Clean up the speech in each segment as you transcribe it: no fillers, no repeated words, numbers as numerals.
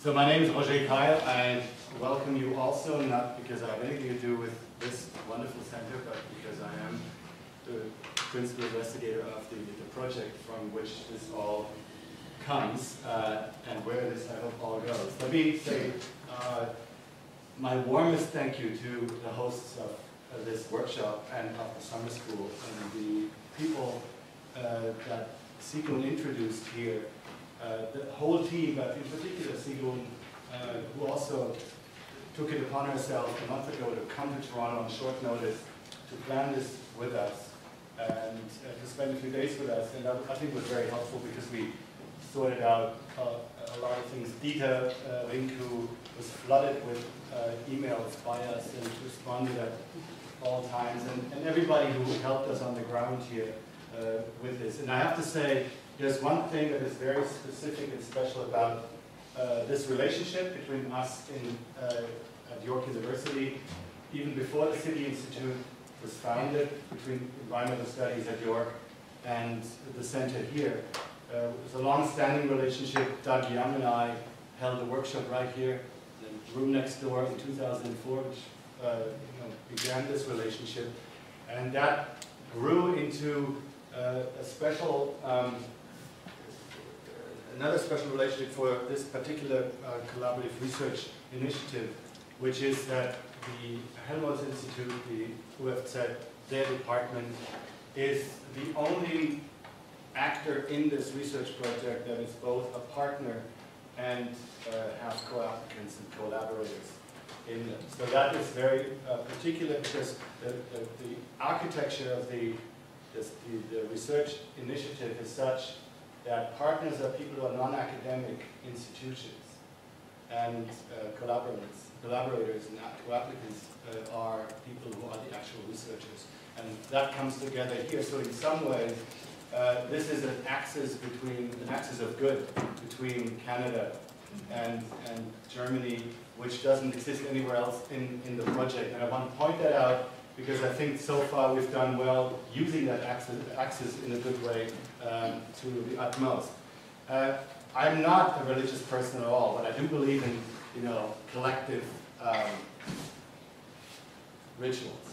So my name is Roger Keil. I welcome you also, not because I have anything to do with this wonderful center, but because I am the principal investigator of the project from which this all comes, and where this, I hope, all goes. Let me say my warmest thank you to the hosts of this workshop and of the summer school and the people that Sigun introduced here. The whole team, but in particular Sigun, who also took it upon herself a month ago to come to Toronto on short notice to plan this with us and to spend a few days with us. And I think it was very helpful because we sorted out a lot of things. Dieter Rink, who was flooded with emails by us and responded at all times, and everybody who helped us on the ground here with this. And I have to say, there's one thing that is very specific and special about this relationship between us at York University, even before the City Institute was founded, between environmental studies at York and the center here. It was a long-standing relationship. Doug Young and I held a workshop right here in the room next door in 2004, which began this relationship. And that grew into a special another special relationship for this particular collaborative research initiative, which is that the Helmholtz Institute, the UFZ, their department, is the only actor in this research project that is both a partner and have co-applicants and collaborators in them. So that is very particular because the architecture of the research initiative is such that partners are people who are non-academic institutions, and collaborators and co-applicants are people who are the actual researchers. And that comes together here. So in some ways, this is an axis of good between Canada and Germany, which doesn't exist anywhere else in the project. And I want to point that out because I think so far we've done well using that axis in a good way to the utmost. I'm not a religious person at all, but I do believe in, collective rituals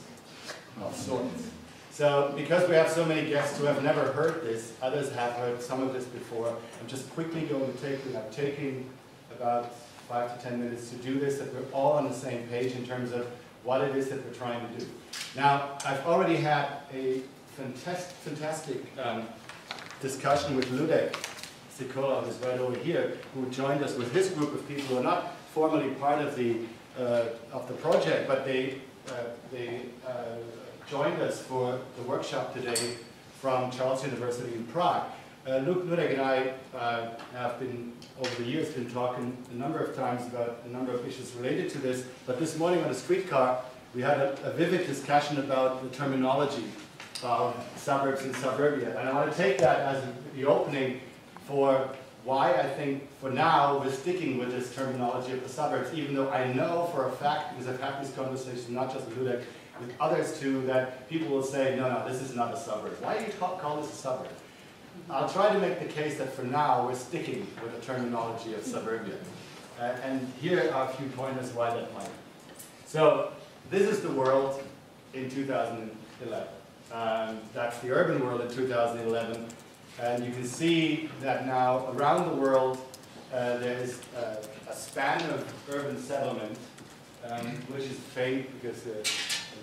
of sorts. So, because we have so many guests who have never heard this, others have heard some of this before, I'm just quickly going to I'm taking about 5 to 10 minutes to do this, that we're all on the same page in terms of what it is that we're trying to do. Now, I've already had a fantastic discussion with Ludek Sikola, who's right over here, who joined us with his group of people who are not formally part of the project, but they joined us for the workshop today from Charles University in Prague. Ludek and I have been, over the years, been talking a number of times about a number of issues related to this, but this morning on the streetcar, we had a vivid discussion about the terminology of suburbs and suburbia. And I want to take that as the opening for why I think, for now, we're sticking with this terminology of the suburbs, even though I know for a fact, because I've had these conversations, not just with Ludek, with others too, that people will say, no, this is not a suburb. Why do you call this a suburb? I'll try to make the case that for now, we're sticking with the terminology of suburbia. And here are a few pointers why that might be. So, this is the world in 2011. That's the urban world in 2011. And you can see that now around the world there is a span of urban settlement, which is faint because the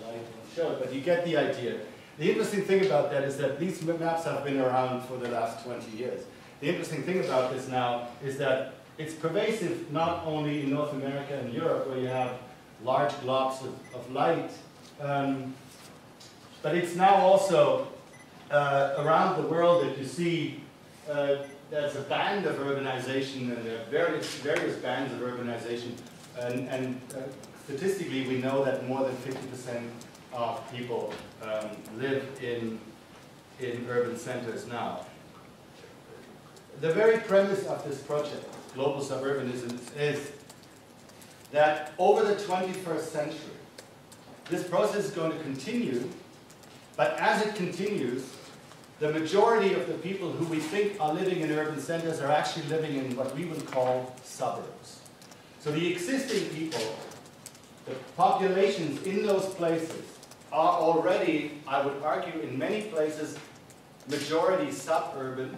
light won't show it, but you get the idea. The interesting thing about that is that these maps have been around for the last 20 years. The interesting thing about this now is that it's pervasive not only in North America and Europe, where you have large globs of light, but it's now also around the world that you see there's a band of urbanization, and there are various bands of urbanization, and statistically we know that more than 50% of people live in urban centers now. The very premise of this project, Global Suburbanisms, is that over the 21st century, this process is going to continue, but as it continues, the majority of the people who we think are living in urban centers are actually living in what we would call suburbs. So the existing people, the populations in those places are already, I would argue, in many places, majority suburban.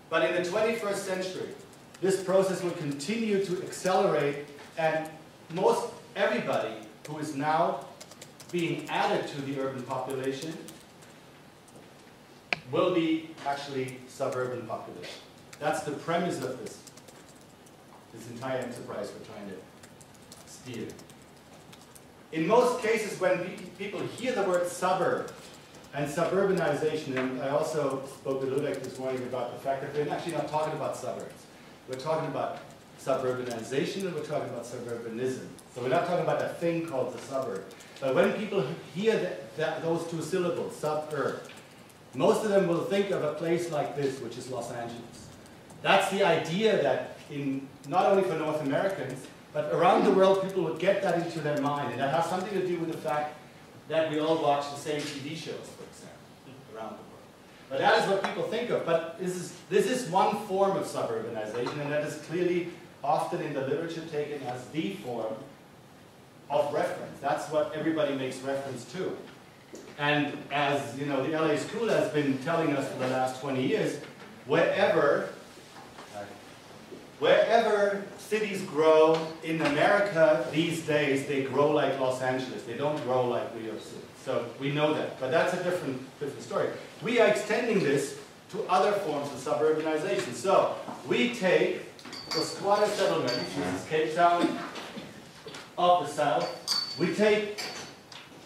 But in the 21st century, this process will continue to accelerate, and most everybody who is now being added to the urban population will be actually suburban population. That's the premise of this entire enterprise we're trying to steer. In most cases, when people hear the word suburb and suburbanization, and I also spoke with Ludek this morning about the fact that we're actually not talking about suburbs. We're talking about suburbanization, and we're talking about suburbanism. So we're not talking about a thing called the suburb. But when people hear those two syllables, suburb, most of them will think of a place like this, which is Los Angeles. That's the idea that not only for North Americans, but around the world, people would get that into their mind. And that has something to do with the fact that we all watch the same TV shows, for example, around the world. But that is what people think of. But this is one form of suburbanization, and that is clearly often in the literature taken as the form of reference. That's what everybody makes reference to. And as you know, the LA School has been telling us for the last 20 years, wherever cities grow in America these days, they grow like Los Angeles. They don't grow like New York City. So we know that. But that's a different story. We are extending this to other forms of suburbanization. So we take the squatter settlements, this is Cape Town of the south. We take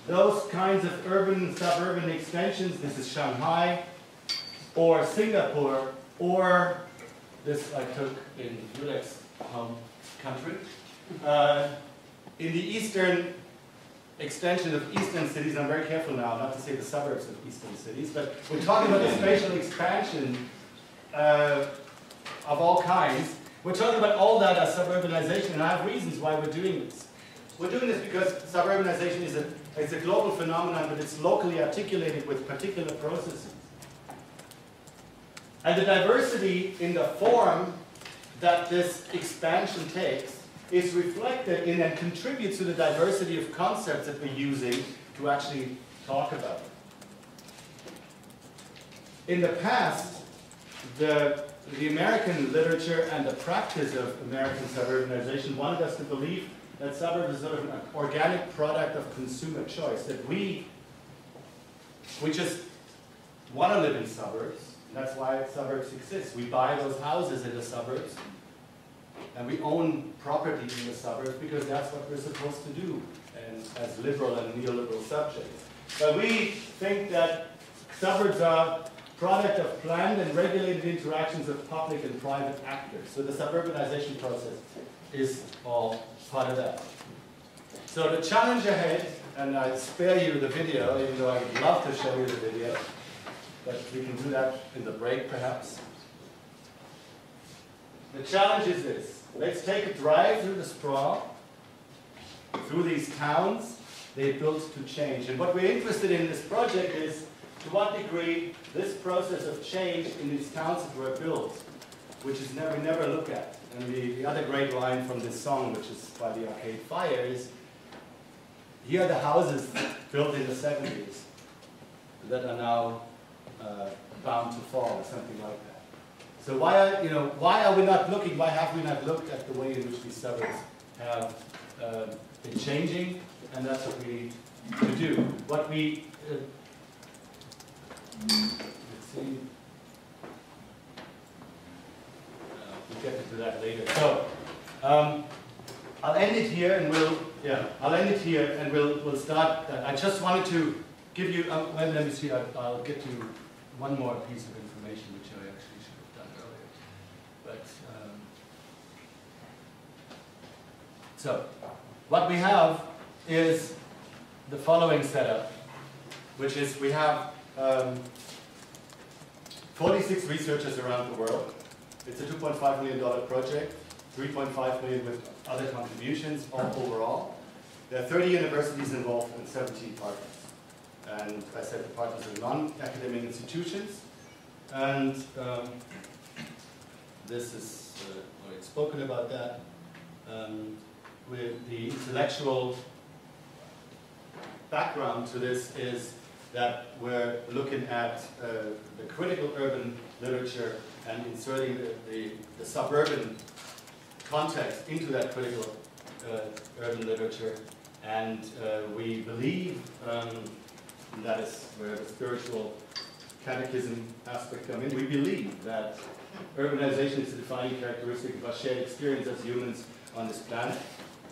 those kinds of urban suburban extensions. This is Shanghai or Singapore, or this I took in Ludek's home country. In the eastern extension of eastern cities, I'm very careful now not to say the suburbs of eastern cities, but we're talking about the spatial expansion of all kinds. We're talking about all that as suburbanization, and I have reasons why we're doing this. We're doing this because suburbanization is a global phenomenon, but it's locally articulated with particular processes. And the diversity in the form that this expansion takes is reflected in and contributes to the diversity of concepts that we're using to actually talk about it. In the past, the American literature and the practice of American suburbanization wanted us to believe that suburbs is sort of an organic product of consumer choice, that we just want to live in suburbs. That's why suburbs exist. We buy those houses in the suburbs, and we own property in the suburbs because that's what we're supposed to do, and as liberal and neoliberal subjects. But we think that suburbs are a product of planned and regulated interactions of public and private actors. So the suburbanization process is all part of that. So the challenge ahead, and I spare you the video, even though I would love to show you the video, but we can do that in the break, perhaps. The challenge is this. Let's take a drive through the sprawl, through these towns they built to change. And what we're interested in this project is to what degree this process of change in these towns that were built, which is we never look at. And the other great line from this song, which is by the Arcade Fire, is, here are the houses built in the 70s that are now bound to fall, or something like that. So why are we not looking? Why have we not looked at the way in which these suburbs have been changing? And that's what we need to do. What we let's see. We'll get into that later. So I'll end it here, and we'll start. I just wanted to give you. Well, let me see. I'll get you one more piece of information, which I actually should have done earlier. But so what we have is the following setup, which is we have 46 researchers around the world. It's a $2.5 million project, $3.5 million with other contributions overall. There are 30 universities involved and 17 partners. And I said the partners are non-academic institutions. And this is, already spoken about that. the intellectual background to this is that we're looking at the critical urban literature and inserting the suburban context into that critical urban literature. And we believe, that is where the spiritual catechism aspect comes in, we believe that urbanization is a defining characteristic of our shared experience as humans on this planet.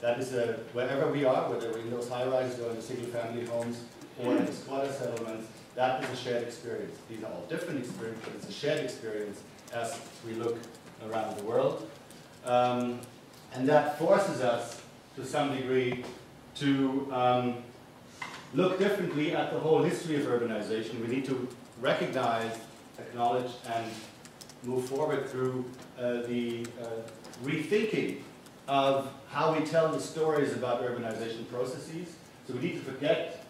That is wherever we are, whether we're in those high-rises or in the single-family homes or in the squatter settlements, that is a shared experience. These are all different experiences, but it's a shared experience as we look around the world. And that forces us, to some degree, to look differently at the whole history of urbanization. We need to recognize, acknowledge, and move forward through the rethinking of how we tell the stories about urbanization processes. So we need to forget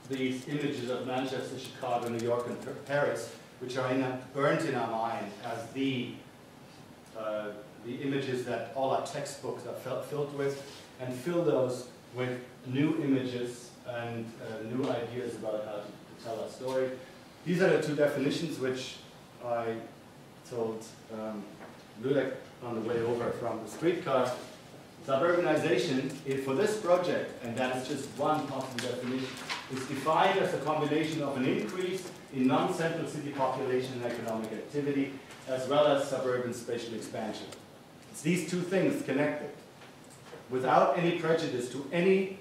these images of Manchester, Chicago, New York, and Paris, which are burnt in our mind as the images that all our textbooks are filled with, and fill those with new images and new ideas about how to tell our story. These are the two definitions which I told Ludek on the way over from the streetcar. Suburbanization, for this project, and that is just one possible definition, is defined as a combination of an increase in non-central city population and economic activity, as well as suburban spatial expansion. It's these two things connected, without any prejudice to any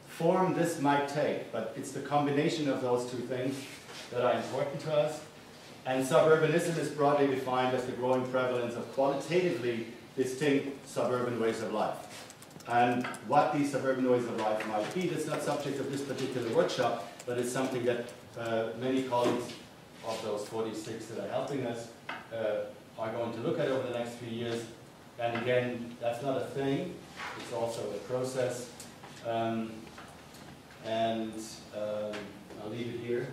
form this might take, but it's the combination of those two things that are important to us. And suburbanism is broadly defined as the growing prevalence of qualitatively distinct suburban ways of life. And what these suburban ways of life might be, that's not subject of this particular workshop, but it's something that many colleagues of those 46 that are helping us are going to look at over the next few years. And again, that's not a thing, it's also a process. I'll leave it here.